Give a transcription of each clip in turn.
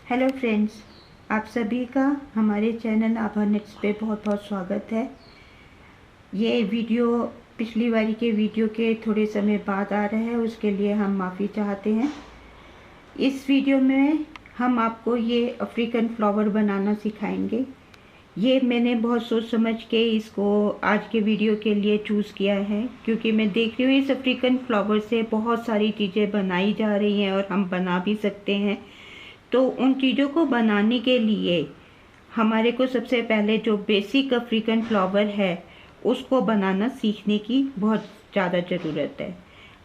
Hello friends, आप सभी का हमारे चैनल आभा नेट्स पे बहुत बहुत स्वागत है। ये वीडियो पिछली बारी के वीडियो के थोड़े समय बाद आ रहा है, उसके लिए हम माफ़ी चाहते हैं। इस वीडियो में हम आपको ये अफ्रीकन फ्लावर बनाना सिखाएंगे। ये मैंने बहुत सोच समझ के इसको आज के वीडियो के लिए चूज़ किया है, क्योंकि मैं देख रही हूँ इस अफ्रीकन फ्लावर से बहुत सारी चीज़ें बनाई जा रही हैं और हम बना भी सकते हैं। तो उन चीज़ों को बनाने के लिए हमारे को सबसे पहले जो बेसिक अफ्रीकन फ्लावर है उसको बनाना सीखने की बहुत ज़्यादा ज़रूरत है।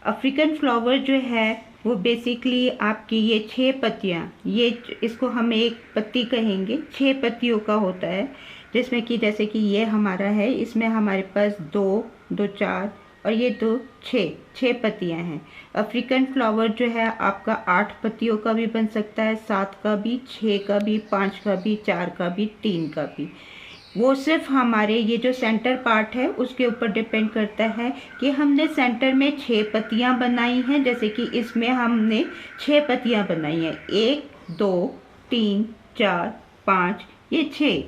अफ्रीकन फ्लावर जो है वो बेसिकली आपकी ये 6 पत्तियाँ, ये इसको हम एक पत्ती कहेंगे, 6 पत्तियों का होता है। जिसमें कि जैसे कि ये हमारा है, इसमें हमारे पास दो दो 4 और ये 2 6 पत्तियां हैं। अफ्रीकन फ्लावर जो है आपका 8 पत्तियों का भी बन सकता है, 7 का भी, 6 का भी, 5 का भी, 4 का भी, 3 का भी। वो सिर्फ हमारे ये जो सेंटर पार्ट है उसके ऊपर डिपेंड करता है कि हमने सेंटर में 6 पत्तियां बनाई हैं। जैसे कि इसमें हमने 6 पत्तियां बनाई हैं, 1 2 3 4 5, ये 6,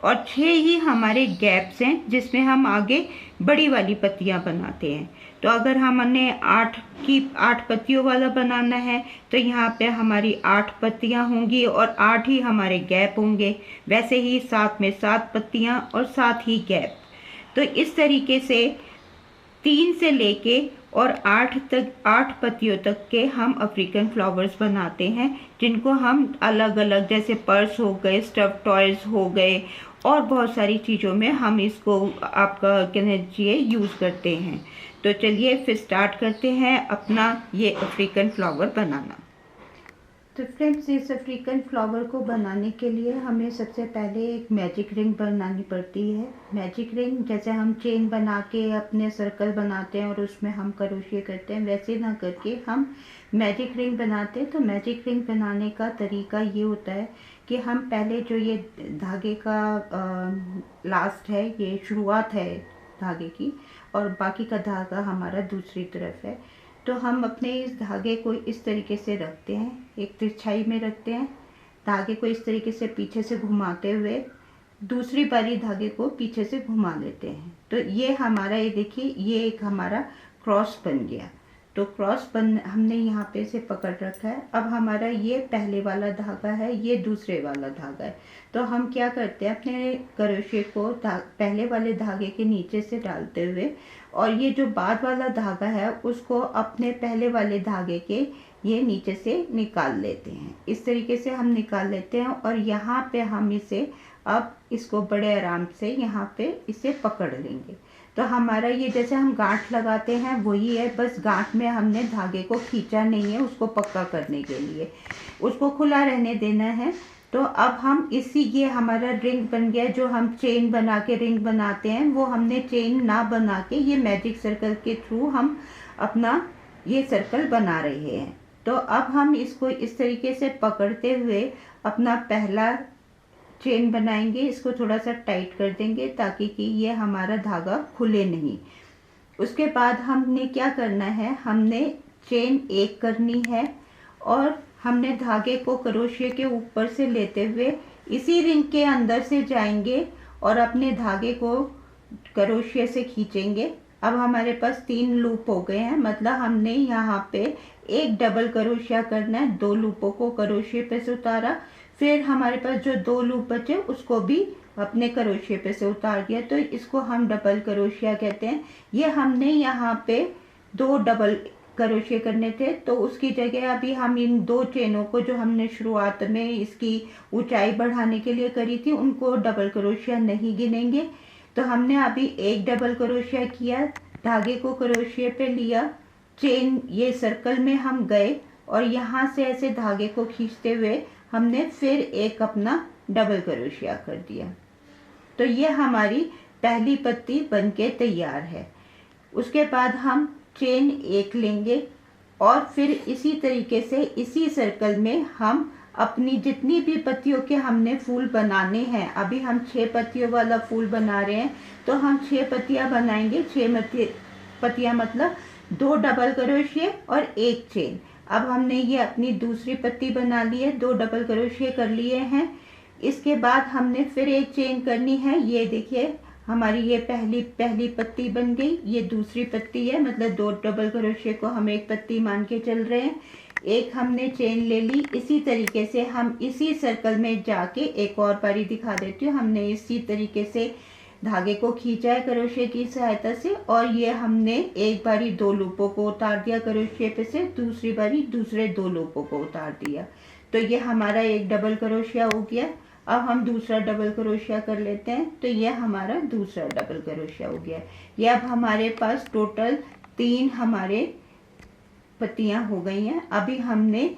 और 6 ही हमारे गैप्स हैं जिसमें हम आगे बड़ी वाली पत्तियां बनाते हैं। तो अगर हमने 8 पत्तियों वाला बनाना है तो यहाँ पे हमारी 8 पत्तियां होंगी और 8 ही हमारे गैप होंगे। वैसे ही 7 में 7 पत्तियां और 7 ही गैप। तो इस तरीके से 3 से लेके और 8 पत्तियों तक के हम अफ्रीकन फ्लावर्स बनाते हैं, जिनको हम अलग अलग, जैसे पर्स हो गए, स्टफ टॉयज हो गए, और बहुत सारी चीज़ों में हम इसको आपका कहना चाहिए यूज़ करते हैं। तो चलिए फिर स्टार्ट करते हैं अपना ये अफ्रीकन फ्लावर बनाना। तो फ्रेंड्स, इस अफ्रीकन फ्लावर को बनाने के लिए हमें सबसे पहले एक मैजिक रिंग बनानी पड़ती है। मैजिक रिंग जैसे हम चेन बना के अपने सर्कल बनाते हैं और उसमें हम क्रोशे करते हैं, वैसे ना करके हम मैजिक रिंग बनाते हैं। तो मैजिक रिंग बनाने का तरीका ये होता है कि हम पहले जो ये धागे का लास्ट है, ये शुरुआत है धागे की, और बाकी का धागा हमारा दूसरी तरफ है। तो हम अपने इस धागे को इस तरीके से रखते हैं, एक तिरछाई में रखते हैं। धागे को इस तरीके से पीछे से घुमाते हुए दूसरी बारी धागे को पीछे से घुमा लेते हैं। तो ये हमारा, ये देखिए, ये एक हमारा क्रॉस बन गया। तो क्रॉस बन हमने यहाँ पे से पकड़ रखा है। अब हमारा ये पहले वाला धागा है, ये दूसरे वाला धागा है। तो हम क्या करते हैं, अपने क्रोशे को पहले वाले धागे के नीचे से डालते हुए, और ये जो बाद वाला धागा है उसको अपने पहले वाले धागे के ये नीचे से निकाल लेते हैं। इस तरीके से हम निकाल लेते हैं और यहाँ पे हम इसे अब इसको बड़े आराम से यहाँ पे इसे पकड़ लेंगे। तो हमारा ये जैसे हम गांठ लगाते हैं वही है, बस गांठ में हमने धागे को खींचा नहीं है उसको पक्का करने के लिए, उसको खुला रहने देना है। तो अब हम ये हमारा रिंग बन गया। जो हम चेन बना के रिंग बनाते हैं वो हमने चेन ना बना के ये मैजिक सर्कल के थ्रू हम अपना ये सर्कल बना रहे हैं। तो अब हम इसको इस तरीके से पकड़ते हुए अपना पहला चेन बनाएंगे। इसको थोड़ा सा टाइट कर देंगे ताकि कि ये हमारा धागा खुले नहीं। उसके बाद हमने क्या करना है, हमने चेन एक करनी है और हमने धागे को क्रोशे के ऊपर से लेते हुए इसी रिंग के अंदर से जाएंगे और अपने धागे को क्रोशे से खींचेंगे। अब हमारे पास 3 लूप हो गए हैं, मतलब हमने यहाँ पे एक डबल क्रोशिया करना है। 2 लूपों को क्रोशे पे से उतारा, फिर हमारे पास जो 2 लूप बचे उसको भी अपने क्रोशे पे से उतार दिया। तो इसको हम डबल क्रोशिया कहते हैं। ये हमने यहाँ पे 2 डबल क्रोशे करने थे, तो उसकी जगह अभी हम इन 2 चेनों को जो हमने शुरुआत में इसकी ऊंचाई बढ़ाने के लिए करी थी उनको डबल क्रोशिया नहीं गिनेंगे। तो हमने अभी एक डबल क्रोशिया किया, धागे को क्रोशिया पे लिया, चेन ये सर्कल में हम गए और यहाँ से ऐसे धागे को खींचते हुए हमने फिर एक अपना डबल क्रोशिया कर दिया। तो ये हमारी पहली पत्ती बनके तैयार है। उसके बाद हम चेन एक लेंगे और फिर इसी तरीके से इसी सर्कल में हम अपनी जितनी भी पत्तियों के हमने फूल बनाने हैं, अभी हम 6 पत्तियों वाला फूल बना रहे हैं, तो हम 6 पत्तियां बनाएंगे। 6 पत्तियां मतलब 2 डबल क्रोशिया और 1 चेन। अब हमने ये अपनी दूसरी पत्ती बना ली है, 2 डबल क्रोशिया कर लिए हैं। इसके बाद हमने फिर एक चेन करनी है। ये देखिए हमारी ये पहली पत्ती बन गई, ये दूसरी पत्ती है, मतलब 2 डबल क्रोशिया को हम एक पत्ती मान के चल रहे हैं। एक हमने चेन ले ली। इसी तरीके से हम इसी सर्कल में जाके एक और बारी दिखा देती हूँ। हमने इसी तरीके से धागे को खींचा है क्रोशिया की सहायता से, और ये हमने एक बारी 2 लूपों को उतार दिया क्रोशिया पे से, दूसरी बारी दूसरे 2 लूपों को उतार दिया। तो ये हमारा एक डबल क्रोशिया हो गया। अब हम दूसरा डबल क्रोशिया कर लेते हैं। तो ये हमारा दूसरा डबल क्रोशिया हो गया। ये अब हमारे पास टोटल 3 हमारे पत्तियां हो गई हैं। अभी हमने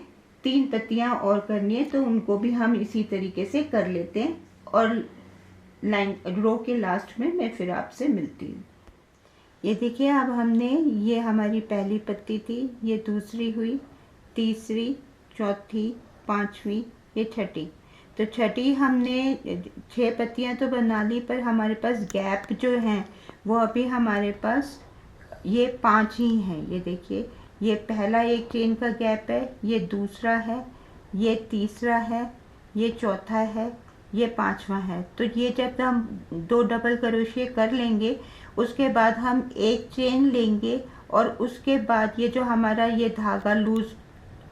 3 पत्तियां और करनी है, तो उनको भी हम इसी तरीके से कर लेते हैं, और लाइन रो के लास्ट में मैं फिर आपसे मिलती हूँ। ये देखिए अब हमने, ये हमारी पहली पत्ती थी, ये दूसरी हुई, तीसरी, चौथी, पांचवी, ये छठी। तो छठी हमने 6 पत्तियां तो बना ली, पर हमारे पास गैप जो हैं वो अभी हमारे पास ये 5 ही हैं। ये देखिए, ये पहला एक चेन का गैप है, ये दूसरा है, ये तीसरा है, ये चौथा है, ये 5वां है। तो ये जब हम 2 डबल क्रोशिया कर लेंगे, उसके बाद हम एक चेन लेंगे, और उसके बाद ये जो हमारा ये धागा लूज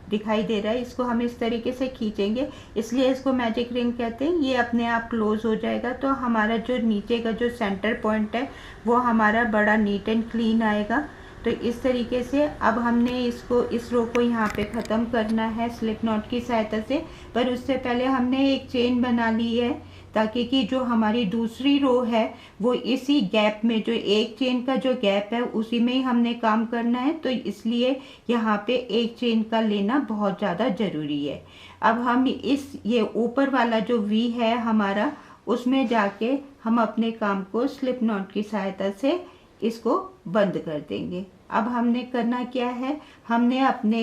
दिखाई दे रहा है, इसको हम इस तरीके से खींचेंगे, इसलिए इसको मैजिक रिंग कहते हैं। ये अपने आप क्लोज हो जाएगा। तो हमारा जो नीचे का जो सेंटर पॉइंट है वो हमारा बड़ा नीट एंड क्लीन आएगा। तो इस तरीके से अब हमने इस रो को यहाँ पे ख़त्म करना है स्लिप नॉट की सहायता से। पर उससे पहले हमने एक चेन बना ली है, ताकि कि जो हमारी दूसरी रो है वो इसी गैप में, जो एक चेन का जो गैप है उसी में ही हमने काम करना है। तो इसलिए यहाँ पे एक चेन का लेना बहुत ज़्यादा ज़रूरी है। अब हम ये ऊपर वाला जो वी है हमारा, उसमें जाके हम अपने काम को स्लिप नॉट की सहायता से इसको बंद कर देंगे। अब हमने करना क्या है, हमने अपने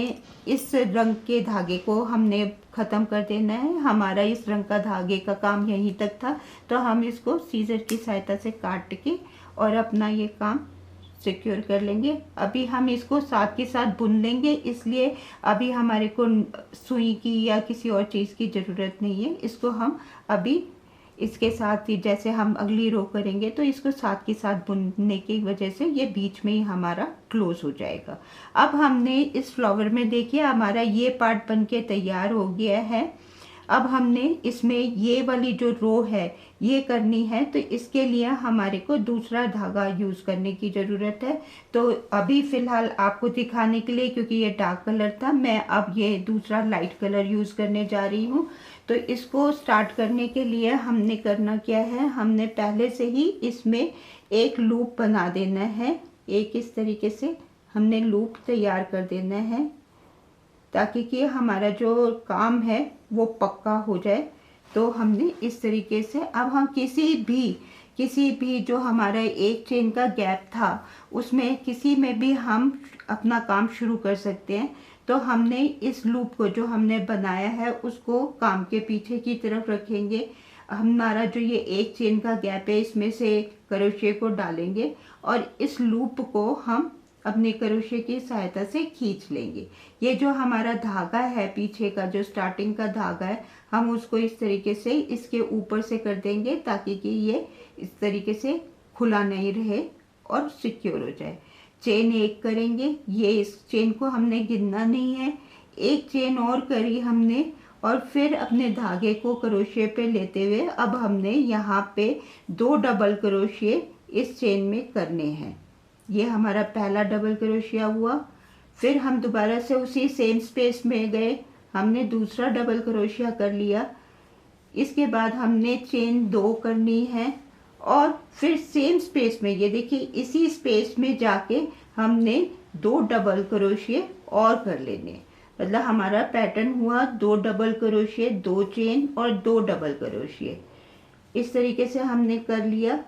इस रंग के धागे को हमने ख़त्म कर देना है। हमारा इस रंग का धागे का काम यहीं तक था, तो हम इसको सीजर की सहायता से काट के और अपना ये काम सिक्योर कर लेंगे। अभी हम इसको साथ के साथ बुन लेंगे, इसलिए अभी हमारे को सुई की या किसी और चीज़ की ज़रूरत नहीं है। इसको हम अभी इसके साथ ही, जैसे हम अगली रो करेंगे तो इसको साथ के साथ बुनने की वजह से ये बीच में ही हमारा क्लोज हो जाएगा। अब हमने इस फ्लावर में देखिए हमारा ये पार्ट बन के तैयार हो गया है। अब हमने इसमें ये वाली जो रो है ये करनी है, तो इसके लिए हमारे को दूसरा धागा यूज़ करने की ज़रूरत है। तो अभी फ़िलहाल आपको दिखाने के लिए, क्योंकि ये डार्क कलर था, मैं अब ये दूसरा लाइट कलर यूज़ करने जा रही हूँ। तो इसको स्टार्ट करने के लिए हमने करना क्या है, हमने पहले से ही इसमें एक लूप बना देना है। एक इस तरीके से हमने लूप तैयार कर देना है, ताकि कि हमारा जो काम है वो पक्का हो जाए। तो हमने इस तरीके से, अब हम किसी भी जो हमारा एक चेन का गैप था उसमें किसी में भी हम अपना काम शुरू कर सकते हैं। तो हमने इस लूप को जो हमने बनाया है उसको काम के पीछे की तरफ रखेंगे। हमारा जो ये एक चेन का गैप है इसमें से क्रोशे को डालेंगे, और इस लूप को हम अपने क्रोशे की सहायता से खींच लेंगे। ये जो हमारा धागा है पीछे का, जो स्टार्टिंग का धागा है, हम उसको इस तरीके से इसके ऊपर से कर देंगे, ताकि कि ये इस तरीके से खुला नहीं रहे और सिक्योर हो जाए। चेन एक करेंगे, ये इस चेन को हमने गिनना नहीं है, एक चेन और करी हमने, और फिर अपने धागे को क्रोशे पे लेते हुए अब हमने यहाँ पे 2 डबल क्रोशे इस चेन में करने हैं। ये हमारा पहला डबल क्रोशिया हुआ। फिर हम दोबारा से उसी सेम स्पेस में गए, हमने दूसरा डबल क्रोशिया कर लिया। इसके बाद हमने चेन 2 करनी है, और फिर सेम स्पेस में, ये देखिए इसी स्पेस में जाके हमने 2 डबल क्रोशिया और कर लेने। मतलब हमारा पैटर्न हुआ 2 डबल क्रोशिया, 2 चेन और 2 डबल क्रोशिया। इस तरीके से हमने कर लिया।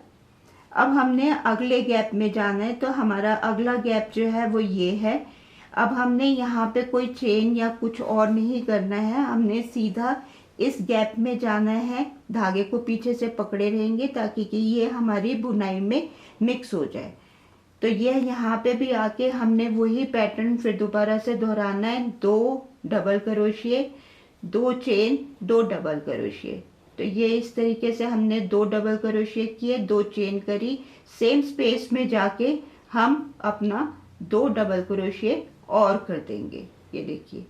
अब हमने अगले गैप में जाना है, तो हमारा अगला गैप जो है वो ये है। अब हमने यहाँ पे कोई चेन या कुछ और नहीं करना है, हमने सीधा इस गैप में जाना है। धागे को पीछे से पकड़े रहेंगे ताकि कि ये हमारी बुनाई में मिक्स हो जाए। तो ये यहाँ पे भी आके हमने वही पैटर्न फिर दोबारा से दोहराना है। 2 double crochet, 2 chain, 2 double crochet. तो ये इस तरीके से हमने 2 डबल क्रोशिए किए, 2 चेन करी, सेम स्पेस में जाके हम अपना 2 डबल क्रोशिए और कर देंगे। ये देखिए,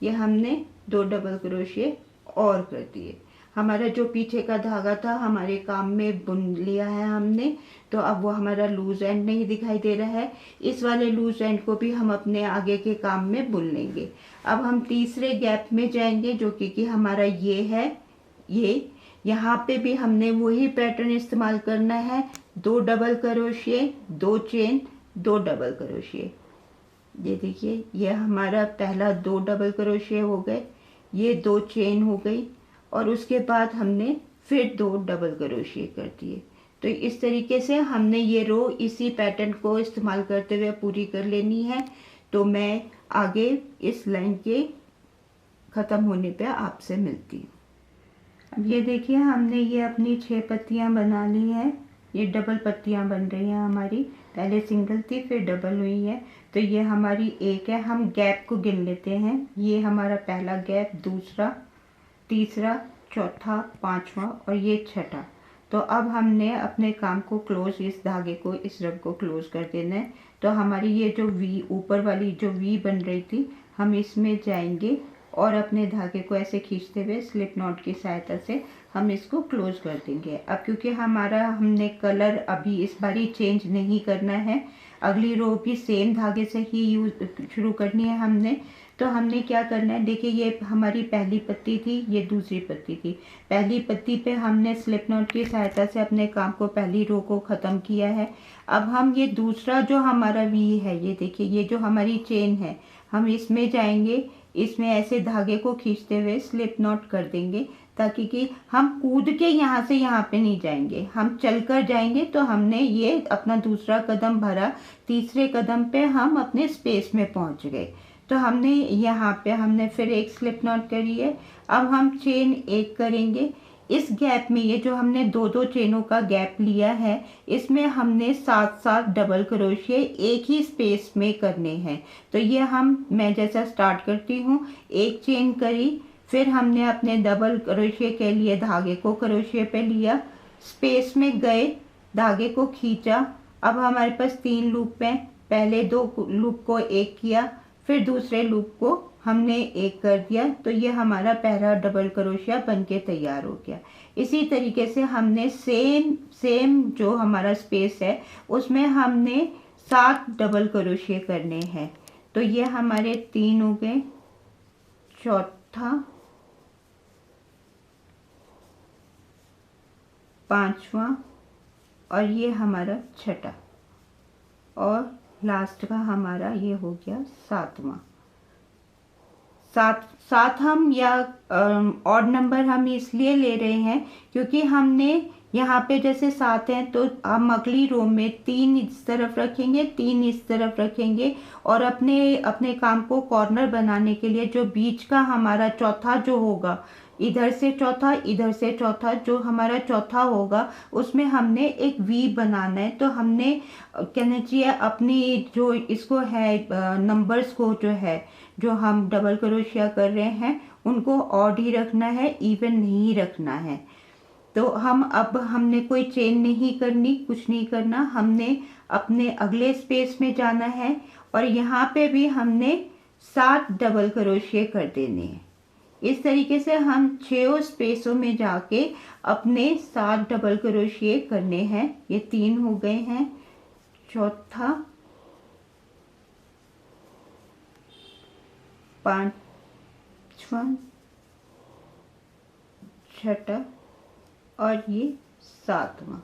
ये हमने 2 डबल क्रोशिए और कर दिए। हमारा जो पीछे का धागा था हमारे काम में बुन लिया है हमने, तो अब वो हमारा लूज एंड नहीं दिखाई दे रहा है। इस वाले लूज एंड को भी हम अपने आगे के काम में बुन लेंगे। अब हम तीसरे गैप में जाएंगे, जो कि हमारा ये है। ये यहाँ पे भी हमने वही पैटर्न इस्तेमाल करना है। 2 double crochet, 2 chain, 2 double crochet. ये देखिए, ये हमारा पहला 2 डबल क्रोशिए हो गए, ये 2 चेन हो गई, और उसके बाद हमने फिर 2 डबल क्रोशिए कर दिए। तो इस तरीके से हमने ये रो इसी पैटर्न को इस्तेमाल करते हुए पूरी कर लेनी है। तो मैं आगे इस लाइन के ख़त्म होने पे आपसे मिलती हूँ। अब ये देखिए, हमने ये अपनी 6 पत्तियाँ बना ली हैं। ये डबल पत्तियाँ बन रही हैं हमारी, पहले सिंगल थी फिर डबल हुई है। तो ये हमारी एक है। हम गैप को गिन लेते हैं। ये हमारा पहला गैप, दूसरा, तीसरा, चौथा, पांचवा और ये छठा। तो अब हमने अपने काम को क्लोज, इस धागे को, इस रग को क्लोज कर देना है। तो हमारी ये जो वी, ऊपर वाली जो वी बन रही थी, हम इसमें जाएंगे और अपने धागे को ऐसे खींचते हुए स्लिप नॉट की सहायता से हम इसको क्लोज कर देंगे। अब क्योंकि हमने कलर अभी इस बारी चेंज नहीं करना है, अगली रो भी सेम धागे से ही शुरू करनी है हमने। तो हमने क्या करना है, देखिए ये हमारी पहली पत्ती थी, ये दूसरी पत्ती थी। पहली पत्ती पे हमने स्लिप नॉट की सहायता से अपने काम को, पहली रो को ख़त्म किया है। अब हम ये दूसरा जो हमारा वी है, ये देखिए, ये जो हमारी चेन है, हम इसमें जाएंगे, इसमें ऐसे धागे को खींचते हुए स्लिप नॉट कर देंगे, ताकि कि हम कूद के यहाँ से यहाँ पे नहीं जाएंगे, हम चलकर जाएंगे। तो हमने ये अपना दूसरा कदम भरा, तीसरे कदम पे हम अपने स्पेस में पहुँच गए। तो हमने यहाँ पे हमने फिर एक स्लिप नॉट करी है। अब हम चेन एक करेंगे। इस गैप में, ये जो हमने 2-2 चेनों का गैप लिया है, इसमें हमने 7-7 डबल क्रोशिए एक ही स्पेस में करने हैं। तो ये मैं जैसा स्टार्ट करती हूँ, एक चेन करी, फिर हमने अपने डबल क्रोशिए के लिए धागे को क्रोशिए पे लिया, स्पेस में गए, धागे को खींचा। अब हमारे पास 3 लूप हैं। पहले 2 लूप को एक किया, फिर दूसरे लूप को हमने एक कर दिया। तो ये हमारा पहला डबल क्रोशिया बनके तैयार हो गया। इसी तरीके से हमने सेम जो हमारा स्पेस है, उसमें हमने 7 डबल क्रोशिया करने हैं। तो ये हमारे 3 हो गए, चौथा, पांचवा और ये हमारा छठा, और लास्ट का हमारा ये हो गया 7वां। सात हम या ऑड नंबर हम इसलिए ले रहे हैं क्योंकि हमने यहाँ पे जैसे 7 हैं, तो हम अगली रो में 3 इस तरफ रखेंगे, 3 इस तरफ रखेंगे, और अपने काम को कॉर्नर बनाने के लिए जो बीच का हमारा चौथा जो होगा, इधर से चौथा, इधर से चौथा, जो हमारा चौथा होगा उसमें हमने एक वी बनाना है। तो हमने कहना चाहिए अपनी जो इसको है नंबर्स को, जो हम डबल क्रोशिया कर रहे हैं, उनको ऑड ही रखना है, इवन नहीं रखना है। तो हमने कोई चेन नहीं करनी, कुछ नहीं करना, हमने अपने अगले स्पेस में जाना है, और यहाँ पे भी हमने 7 डबल क्रोशिया कर देने हैं। इस तरीके से हम 6 स्पेसों में जाके अपने 7 डबल क्रोशिए करने हैं। ये 3 हो गए हैं, चौथा, पांचवा, छठा और ये 7वां।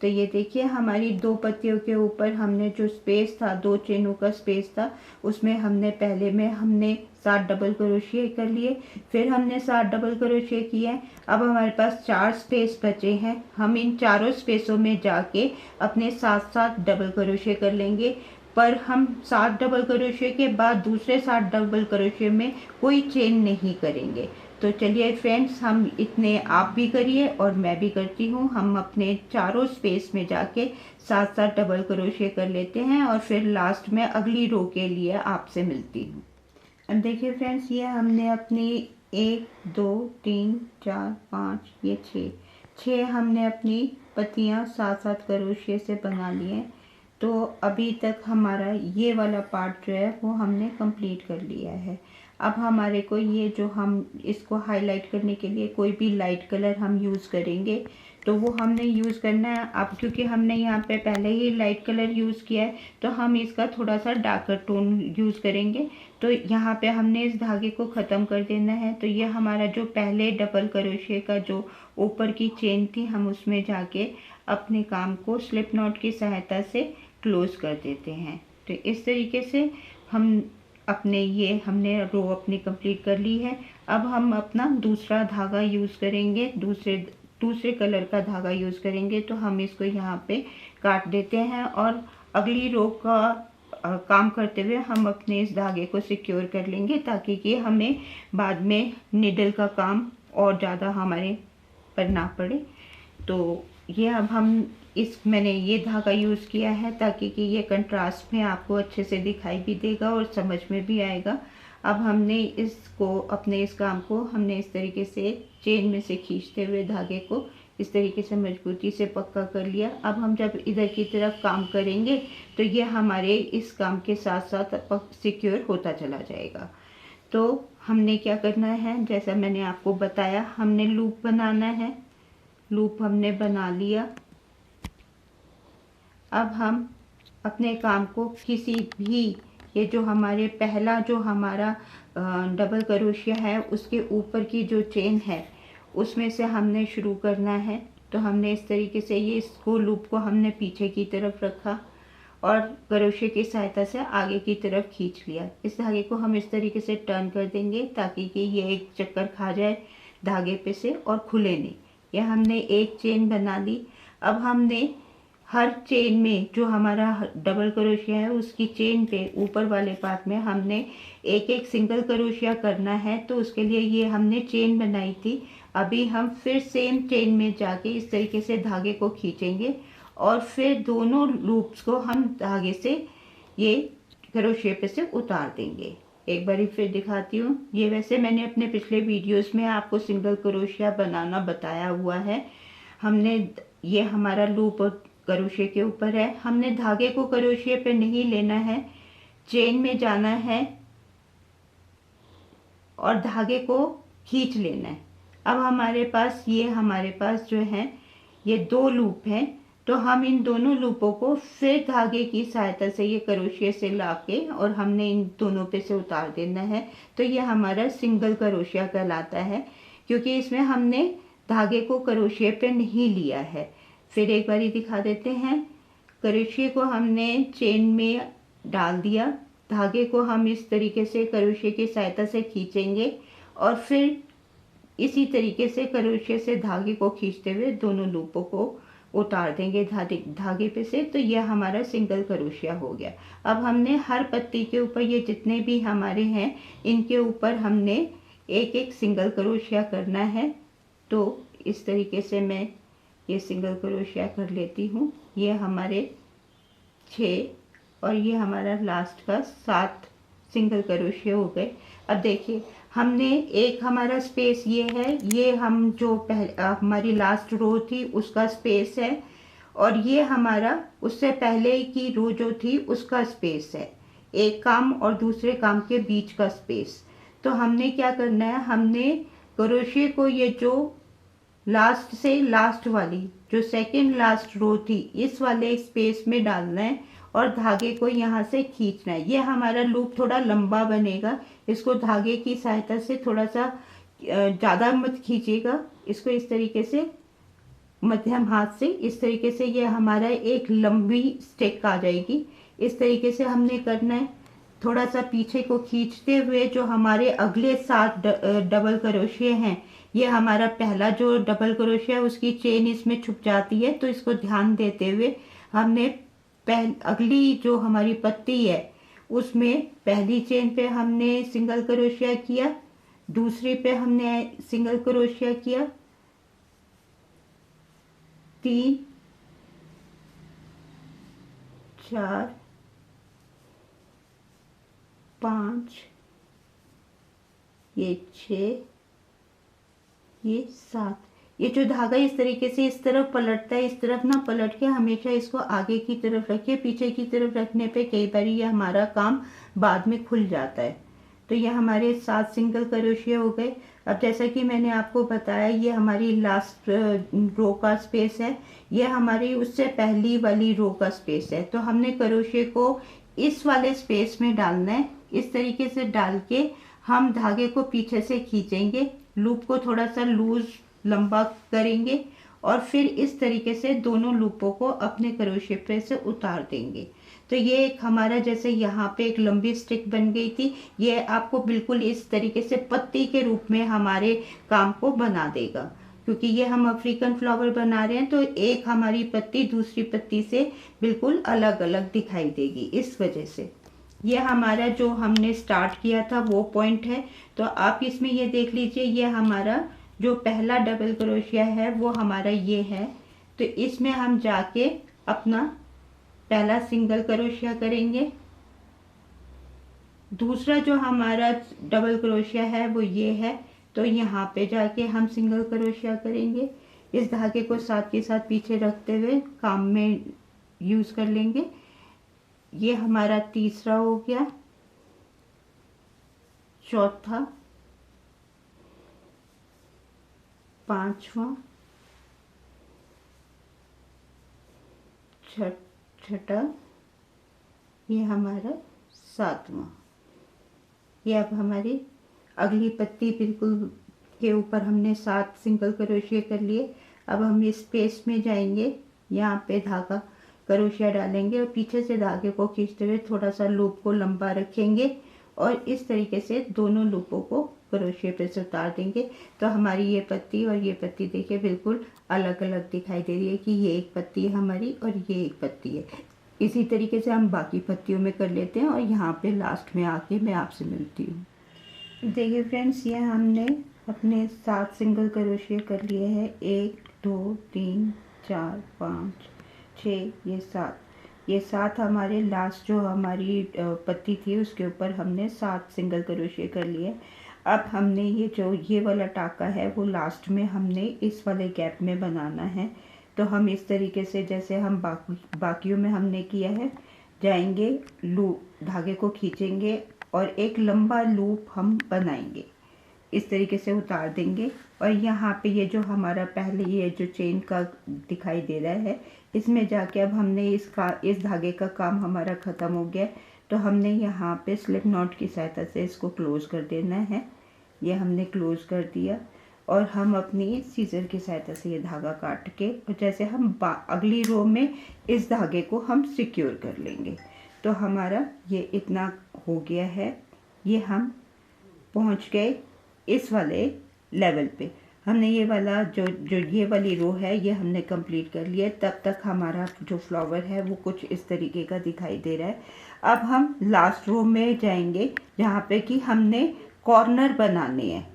तो ये देखिए, हमारी 2 पत्तियों के ऊपर हमने जो स्पेस था, 2 चेनों का स्पेस था, उसमें हमने पहले में 7 डबल क्रोशिए कर लिए, फिर हमने 7 डबल क्रोशिए किए। अब हमारे पास 4 स्पेस बचे हैं। हम इन चारों स्पेसों में जाके अपने 7-7 डबल क्रोशिए कर लेंगे, पर हम 7 डबल क्रोशिए के बाद दूसरे 7 डबल क्रोशिए में कोई चेन नहीं करेंगे। तो चलिए फ्रेंड्स, हम इतने आप भी करिए और मैं भी करती हूँ। हम अपने चारों स्पेस में जाके साथ साथ डबल क्रोशिया कर लेते हैं और फिर लास्ट में अगली रो के लिए आपसे मिलती हूँ। अब देखिए फ्रेंड्स, ये हमने अपनी 1 2 3 4 5 ये 6 हमने अपनी पत्तियाँ साथ साथ क्रोशिया से बना लिए। तो अभी तक हमारा ये वाला पार्ट जो है वो हमने कंप्लीट कर लिया है। अब हमारे को ये जो हम इसको हाईलाइट करने के लिए कोई भी लाइट कलर हम यूज़ करेंगे तो वो हमने यूज़ करना है। अब क्योंकि हमने यहाँ पे पहले ही लाइट कलर यूज़ किया है तो हम इसका थोड़ा सा डार्कर टोन यूज़ करेंगे। तो यहाँ पे हमने इस धागे को ख़त्म कर देना है। तो ये हमारा जो पहले डबल क्रोशिया का जो ऊपर की चेन थी, हम उसमें जाके अपने काम को स्लिप नॉट की सहायता से क्लोज कर देते हैं। तो इस तरीके से हम हमने रो अपनी कंप्लीट कर ली है। अब हम अपना दूसरा धागा यूज़ करेंगे, दूसरे कलर का धागा यूज़ करेंगे। तो हम इसको यहाँ पे काट देते हैं और अगली रो का काम करते हुए हम अपने इस धागे को सिक्योर कर लेंगे, ताकि कि हमें बाद में निडल का काम और ज़्यादा हमारे पर ना पड़े। तो ये अब मैंने ये धागा यूज़ किया है ताकि कि ये कंट्रास्ट में आपको अच्छे से दिखाई भी देगा और समझ में भी आएगा। अब हमने इस काम को हमने इस तरीके से चेन में से खींचते हुए धागे को इस तरीके से मजबूती से पक्का कर लिया। अब हम जब इधर की तरफ काम करेंगे तो ये हमारे इस काम के साथ साथ सिक्योर होता चला जाएगा। तो हमने क्या करना है, जैसा मैंने आपको बताया, हमने लूप बनाना है। लूप हमने बना लिया। अब हम अपने काम को किसी भी ये जो हमारे पहला जो हमारा डबल क्रोशिया है उसके ऊपर की जो चेन है उसमें से हमने शुरू करना है। तो हमने इस तरीके से इसको लूप को हमने पीछे की तरफ रखा और क्रोशिया की सहायता से आगे की तरफ खींच लिया। इस धागे को हम इस तरीके से टर्न कर देंगे ताकि कि ये एक चक्कर खा जाए धागे पे से और खुले नहीं। यह हमने एक चेन बना ली। अब हमने हर चेन में जो हमारा डबल क्रोशिया है उसकी चेन पे ऊपर वाले पार्ट में हमने एक एक सिंगल क्रोशिया करना है। तो उसके लिए ये हमने चेन बनाई थी। अभी हम फिर सेम चेन में जाके इस तरीके से धागे को खींचेंगे और फिर दोनों लूप्स को हम धागे से ये क्रोशिया पे से उतार देंगे। एक बारी फिर दिखाती हूँ। ये वैसे मैंने अपने पिछले वीडियोस में आपको सिंगल क्रोशिया बनाना बताया हुआ है। ये हमारा लूप क्रोशिया के ऊपर है। हमने धागे को क्रोशिया पे नहीं लेना है, चेन में जाना है और धागे को खींच लेना है। अब हमारे पास जो है ये 2 लूप हैं। तो हम इन दोनों लूपों को फिर धागे की सहायता से ये क्रोशिया से लाके और हमने इन दोनों पे से उतार देना है। तो ये हमारा सिंगल क्रोशिया कहलाता है, क्योंकि इसमें हमने धागे को क्रोशिया पे नहीं लिया है। फिर एक बारी दिखा देते हैं। क्रोशिया को हमने चेन में डाल दिया, धागे को हम इस तरीके से क्रोशिया की सहायता से खींचेंगे और फिर इसी तरीके से क्रोशिया से धागे को खींचते हुए दोनों लूपों को उतार देंगे धागे पे से। तो यह हमारा सिंगल क्रोशिया हो गया। अब हमने हर पत्ती के ऊपर ये जितने भी हमारे हैं इनके ऊपर हमने एक एक सिंगल क्रोशिया करना है। तो इस तरीके से मैं ये सिंगल क्रोशिया कर लेती हूँ। ये हमारे 6 और ये हमारा लास्ट का 7 सिंगल क्रोशिया हो गए। अब देखिए, हमने एक हमारा स्पेस ये है, ये हम जो हमारी लास्ट रो थी उसका स्पेस है और ये हमारा उससे पहले की रो जो थी उसका स्पेस है। एक काम और दूसरे काम के बीच का स्पेस। तो हमने क्या करना है, हमने क्रोशिया को ये जो लास्ट से लास्ट वाली जो सेकंड लास्ट रो थी इस वाले स्पेस में डालना है और धागे को यहाँ से खींचना है। ये हमारा लूप थोड़ा लंबा बनेगा, इसको धागे की सहायता से थोड़ा सा ज़्यादा मत खींचिएगा, इसको इस तरीके से मध्यम हाथ से इस तरीके से ये हमारा एक लंबी स्टिक आ जाएगी। इस तरीके से हमने करना है। थोड़ा सा पीछे को खींचते हुए जो हमारे अगले 7 डबल क्रोशिया हैं, ये हमारा पहला जो डबल क्रोशिया है उसकी चेन इसमें छुप जाती है। तो इसको ध्यान देते हुए हमने अगली जो हमारी पत्ती है उसमें पहली चेन पे हमने सिंगल क्रोशिया किया, दूसरे पे हमने सिंगल क्रोशिया किया, 3 4 5, ये 6, ये 7। ये जो धागा इस तरीके से इस तरफ पलटता है, इस तरफ ना पलट के हमेशा इसको आगे की तरफ रखिए। पीछे की तरफ रखने पे कई बार ये हमारा काम बाद में खुल जाता है। तो ये हमारे 7 सिंगल क्रोशिया हो गए। अब जैसा कि मैंने आपको बताया, ये हमारी लास्ट रो का स्पेस है, ये हमारी उससे पहली वाली रो का स्पेस है। तो हमने क्रोशिया को इस वाले स्पेस में डालना है। इस तरीके से डाल के हम धागे को पीछे से खींचेंगे, लूप को थोड़ा सा लूज लंबा करेंगे और फिर इस तरीके से दोनों लूपों को अपने क्रोशिया पे से उतार देंगे। तो ये एक हमारा जैसे यहाँ पे एक लंबी स्टिक बन गई थी, ये आपको बिल्कुल इस तरीके से पत्ती के रूप में हमारे काम को बना देगा। क्योंकि ये हम अफ्रीकन फ्लावर बना रहे हैं, तो एक हमारी पत्ती दूसरी पत्ती से बिल्कुल अलग अलग दिखाई देगी। इस वजह से ये हमारा जो हमने स्टार्ट किया था वो पॉइंट है। तो आप इसमें ये देख लीजिए, ये हमारा जो पहला डबल क्रोशिया है वो हमारा ये है। तो इसमें हम जाके अपना पहला सिंगल क्रोशिया करेंगे। दूसरा जो हमारा डबल क्रोशिया है वो ये है, तो यहाँ पे जाके हम सिंगल क्रोशिया करेंगे। इस धागे को साथ के साथ पीछे रखते हुए काम में यूज कर लेंगे। ये हमारा तीसरा हो गया, चौथा, पांचवा, छठा, ये हमारा सातवां। ये अब हमारी अगली पत्ती बिल्कुल के ऊपर हमने 7 सिंगल क्रोशिया कर लिए। अब हम इस स्पेस में जाएंगे, यहाँ पे धागा क्रोशिया डालेंगे और पीछे से धागे को खींचते हुए थोड़ा सा लूप को लंबा रखेंगे और इस तरीके से दोनों लूपों को क्रोशिया पे से उतार देंगे। तो हमारी ये पत्ती और ये पत्ती देखिए बिल्कुल अलग अलग दिखाई दे रही है कि ये एक पत्ती है हमारी और ये एक पत्ती है। इसी तरीके से हम बाकी पत्तियों में कर लेते हैं और यहाँ पे लास्ट में आके मैं आपसे मिलती हूँ। देखिए फ्रेंड्स, ये हमने अपने 7 सिंगल क्रोशिया कर लिए हैं। 1 2 3 4 5 6, ये 7। ये 7 हमारे लास्ट जो हमारी पत्ती थी उसके ऊपर हमने 7 सिंगल क्रोशिया कर लिए। अब हमने ये जो ये वाला टाका है वो लास्ट में हमने इस वाले गैप में बनाना है। तो हम इस तरीके से जैसे हम बाकियों में हमने किया है, जाएंगे, लूप धागे को खींचेंगे और एक लंबा लूप हम बनाएंगे, इस तरीके से उतार देंगे। और यहाँ पे ये जो हमारा पहले ये जो चेन का दिखाई दे रहा है, इसमें जाके अब हमने इस धागे का काम हमारा ख़त्म हो गया। तो हमने यहाँ पे स्लिप नॉट की सहायता से इसको क्लोज कर देना है। ये हमने क्लोज कर दिया और हम अपनी सीजर की सहायता से ये धागा काट के और जैसे हम अगली रो में इस धागे को हम सिक्योर कर लेंगे। तो हमारा ये इतना हो गया है। ये हम पहुँच गए इस वाले लेवल पे। हमने ये वाला जो ये वाली रो है ये हमने कंप्लीट कर लिया। तब तक हमारा जो फ्लावर है वो कुछ इस तरीके का दिखाई दे रहा है। अब हम लास्ट रो में जाएंगे जहाँ पे कि हमने कॉर्नर बनाने हैं।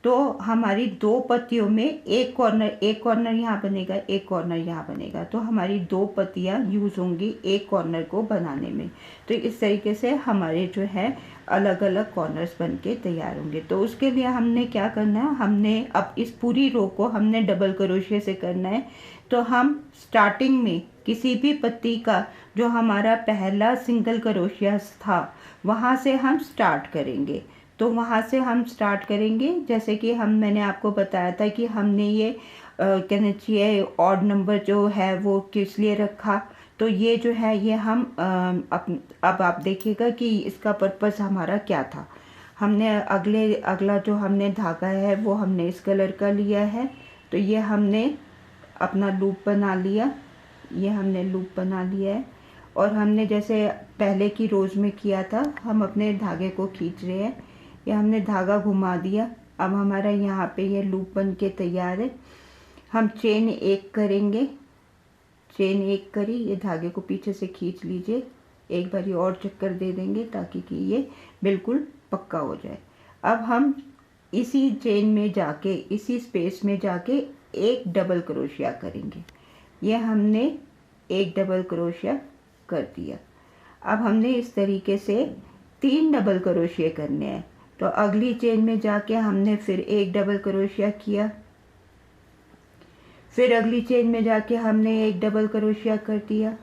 तो हमारी 2 पत्तियों में एक कॉर्नर यहाँ बनेगा, एक कॉर्नर यहाँ बनेगा। तो हमारी 2 पत्तियाँ यूज़ होंगी एक कॉर्नर को बनाने में। तो इस तरीके से हमारे जो है अलग अलग कॉर्नर्स बन के तैयार होंगे। तो उसके लिए हमने क्या करना है, हमने अब इस पूरी रो को हमने डबल क्रोशिया से करना है। तो हम स्टार्टिंग में किसी भी पत्ती का जो हमारा पहला सिंगल क्रोशिया था वहाँ से हम स्टार्ट करेंगे। तो वहाँ से हम स्टार्ट करेंगे, जैसे कि मैंने आपको बताया था कि हमने ये कहना चाहिए ऑड नंबर जो है वो किस लिए रखा। तो ये जो है ये हम अब आप देखिएगा कि इसका पर्पस हमारा क्या था। हमने अगला जो हमने धागा है वो हमने इस कलर का लिया है। तो ये हमने अपना लूप बना लिया, ये हमने लूप बना लिया है और हमने जैसे पहले की रोज़ में किया था, हम अपने धागे को खींच रहे हैं। ये हमने धागा घुमा दिया। अब हमारा यहाँ पे ये लूप बन के तैयार है। हम चेन 1 करेंगे, चेन 1 करी, ये धागे को पीछे से खींच लीजिए, एक बार और चक्कर दे देंगे ताकि कि ये बिल्कुल पक्का हो जाए। अब हम इसी चेन में जाके, इसी स्पेस में जाके एक डबल क्रोशिया करेंगे। ये हमने एक डबल क्रोशिया कर दिया। अब हमने इस तरीके से 3 डबल क्रोशिया करने हैं। तो अगली चेन में जाके हमने फिर एक डबल क्रोशिया किया, फिर अगली चेन में जाके हमने एक डबल क्रोशिया कर दिया।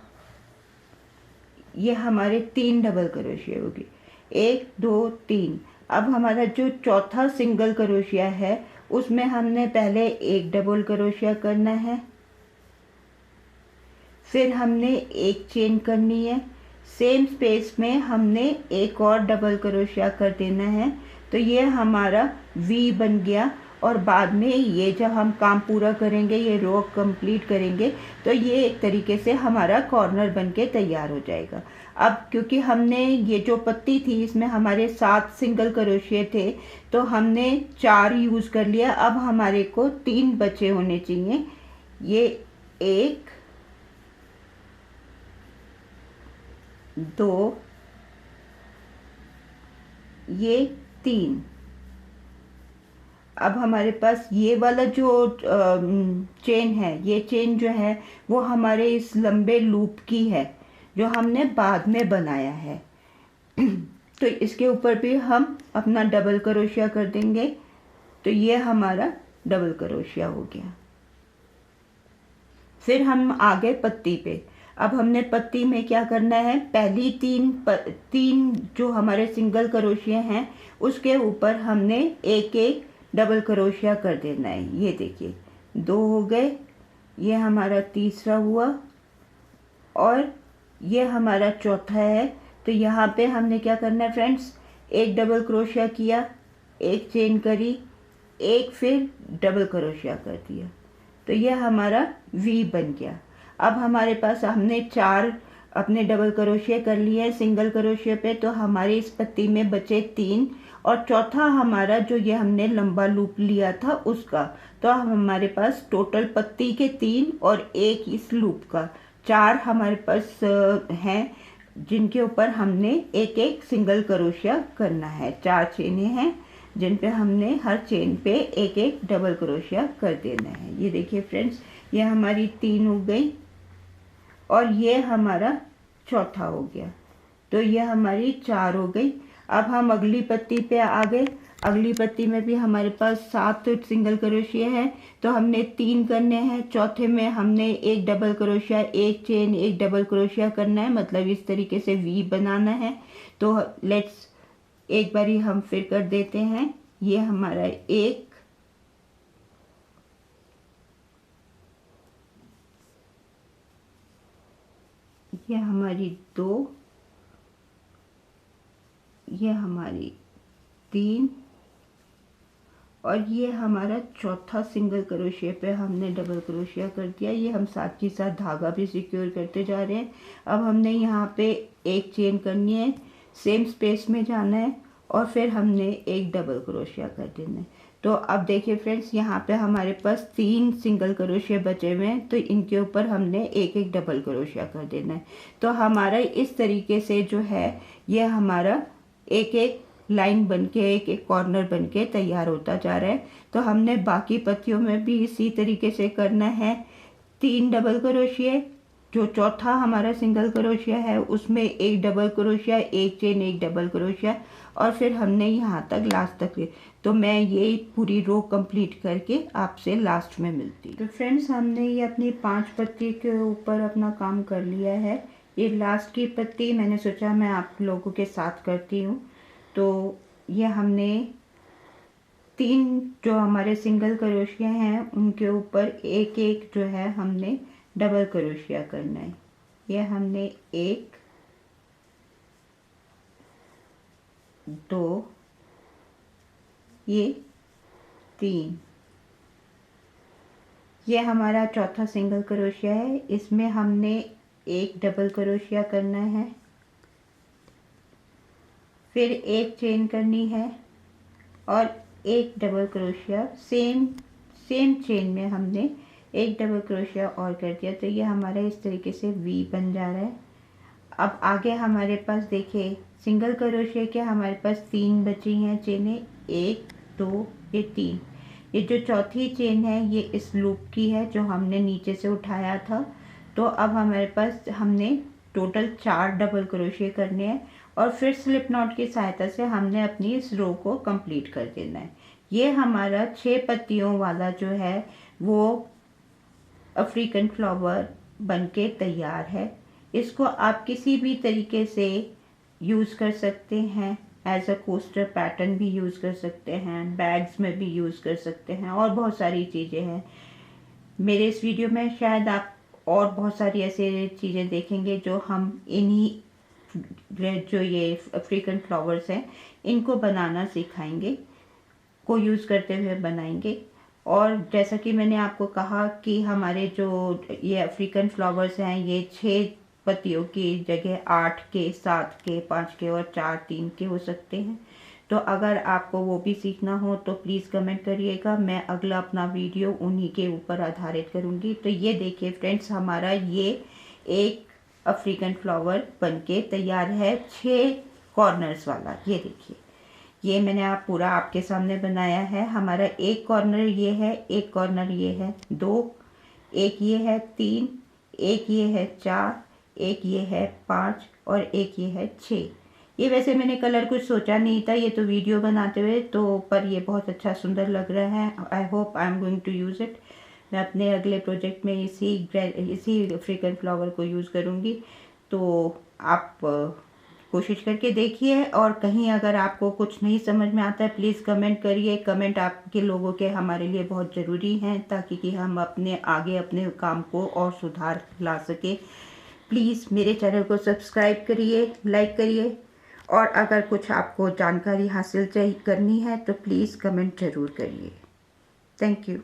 ये हमारे 3 डबल क्रोशिया हो गए, 1 2 3। अब हमारा जो चौथा सिंगल क्रोशिया है उसमें हमने पहले एक डबल क्रोशिया करना है, फिर हमने एक चेन करनी है, सेम स्पेस में हमने एक और डबल क्रोशिया कर देना है। तो ये हमारा वी बन गया। और बाद में ये जब हम काम पूरा करेंगे, ये रो कंप्लीट करेंगे, तो ये एक तरीके से हमारा कॉर्नर बन के तैयार हो जाएगा। अब क्योंकि हमने ये जो पत्ती थी इसमें हमारे 7 सिंगल क्रोशिया थे, तो हमने 4 यूज़ कर लिया। अब हमारे को 3 बचे होने चाहिए। ये 1 2, ये 3। अब हमारे पास ये वाला जो चेन है, ये चेन जो है वो हमारे इस लंबे लूप की है जो हमने बाद में बनाया है। तो इसके ऊपर भी हम अपना डबल क्रोशिया कर देंगे। तो ये हमारा डबल क्रोशिया हो गया। फिर हम आ गए पत्ती पे। अब हमने पत्ती में क्या करना है, पहली 3 जो हमारे सिंगल क्रोशिया हैं उसके ऊपर हमने एक एक डबल क्रोशिया कर देना है। ये देखिए 2 हो गए, ये हमारा तीसरा हुआ और ये हमारा चौथा है। तो यहाँ पे हमने क्या करना है फ्रेंड्स, एक डबल क्रोशिया किया, एक चेन करी, एक फिर डबल क्रोशिया कर दिया। तो ये हमारा वी बन गया। अब हमारे पास हमने 4 अपने डबल क्रोशिया कर लिए हैं सिंगल क्रोशिया पे, तो हमारी इस पत्ती में बचे 3 और चौथा हमारा जो ये हमने लंबा लूप लिया था उसका। तो हमारे पास टोटल पत्ती के 3 और एक इस लूप का 4 हमारे पास हैं, जिनके ऊपर हमने एक एक सिंगल क्रोशिया करना है। 4 चेनें हैं जिन पे हमने हर चेन पे एक एक डबल क्रोशिया कर देना है। ये देखिए फ्रेंड्स, ये हमारी 3 हो गई और ये हमारा चौथा हो गया। तो ये हमारी 4 हो गई। अब हम अगली पत्ती पे आ गए। अगली पत्ती में भी हमारे पास 7 सिंगल क्रोशिया है, तो हमने 3 करने हैं। चौथे में हमने एक डबल क्रोशिया, एक चेन, एक डबल क्रोशिया करना है, मतलब इस तरीके से वी बनाना है। तो लेट्स एक बारी हम फिर कर देते हैं। ये हमारा 1, ये हमारी 2, ये हमारी 3 और ये हमारा चौथा सिंगल क्रोशिया पे हमने डबल क्रोशिया कर दिया। ये हम साथ के साथ धागा भी सिक्योर करते जा रहे हैं। अब हमने यहाँ पे एक चेन करनी है, सेम स्पेस में जाना है और फिर हमने एक डबल क्रोशिया कर देना है। तो अब देखिए फ्रेंड्स, यहाँ पे हमारे पास 3 सिंगल क्रोशिया बचे हुए हैं, तो इनके ऊपर हमने एक एक डबल क्रोशिया कर देना है। तो हमारा इस तरीके से जो है ये हमारा एक एक लाइन बन के, एक एक कॉर्नर बन के तैयार होता जा रहा है। तो हमने बाकी पत्तियों में भी इसी तरीके से करना है। 3 डबल क्रोशिया, जो चौथा हमारा सिंगल क्रोशिया है उसमें एक डबल क्रोशिया, एक चेन, एक डबल क्रोशिया और फिर हमने यहाँ तक लास्ट तक। तो मैं ये पूरी रो कंप्लीट करके आपसे लास्ट में मिलती हूँ। तो फ्रेंड्स, हमने ये अपनी 5 पत्ती के ऊपर अपना काम कर लिया है। ये लास्ट की पत्ती मैंने सोचा मैं आप लोगों के साथ करती हूँ। तो ये हमने 3 जो हमारे सिंगल क्रोशिया हैं उनके ऊपर एक एक जो है हमने डबल क्रोशिया करना है। ये हमने 1 2, ये 3, ये हमारा चौथा सिंगल क्रोशिया है। इसमें हमने एक डबल क्रोशिया करना है, फिर एक चेन करनी है और एक डबल क्रोशिया। सेम चेन में हमने एक डबल क्रोशिया और कर दिया। तो ये हमारा इस तरीके से वी बन जा रहा है। अब आगे हमारे पास देखिए सिंगल क्रोशिया के हमारे पास 3 बची हैं चेनें, 1 2 ये 3। ये जो चौथी चेन है ये इस लूप की है जो हमने नीचे से उठाया था। तो अब हमारे पास हमने टोटल 4 डबल क्रोशे करने हैं और फिर स्लिप नॉट की सहायता से हमने अपनी इस रो को कंप्लीट कर देना है। ये हमारा 6 पत्तियों वाला जो है वो अफ्रीकन फ्लावर बनके तैयार है। इसको आप किसी भी तरीके से यूज़ कर सकते हैं, एज अ कोस्टर पैटर्न भी यूज़ कर सकते हैं, बैग्स में भी यूज़ कर सकते हैं और बहुत सारी चीज़ें हैं। मेरे इस वीडियो में शायद आप और बहुत सारी ऐसे चीज़ें देखेंगे जो हम इन्हीं जो ये अफ्रीकन फ्लावर्स हैं इनको बनाना सिखाएंगे, को यूज़ करते हुए बनाएंगे। और जैसा कि मैंने आपको कहा कि हमारे जो ये अफ्रीकन फ्लावर्स हैं ये 6 पत्तियों की जगह 8 के, 7 के, 5 के और 4, 3 के हो सकते हैं। तो अगर आपको वो भी सीखना हो तो प्लीज़ कमेंट करिएगा, मैं अगला अपना वीडियो उन्हीं के ऊपर आधारित करूँगी। तो ये देखिए फ्रेंड्स, हमारा ये एक अफ्रीकन फ्लावर बनके तैयार है 6 कॉर्नर्स वाला। ये देखिए, ये मैंने आप पूरा आपके सामने बनाया है। हमारा एक कॉर्नर ये है, एक कॉर्नर ये है 2, एक ये है 3, एक ये है 4, एक ये है 5 और एक ये है 6। ये वैसे मैंने कलर कुछ सोचा नहीं था, ये तो वीडियो बनाते हुए तो, पर ये बहुत अच्छा सुंदर लग रहा है। I hope I am going to use it. मैं अपने अगले प्रोजेक्ट में इसी अफ्रीकन फ्लावर को यूज़ करूँगी। तो आप कोशिश करके देखिए, और कहीं अगर आपको कुछ नहीं समझ में आता है प्लीज़ कमेंट करिए। कमेंट आपके लोगों के हमारे लिए बहुत ज़रूरी हैं ताकि कि हम अपने आगे अपने काम को और सुधार ला सके। प्लीज़ मेरे चैनल को सब्सक्राइब करिए, लाइक करिए, और अगर कुछ आपको जानकारी हासिल करनी है तो प्लीज़ कमेंट ज़रूर करिए। Thank you.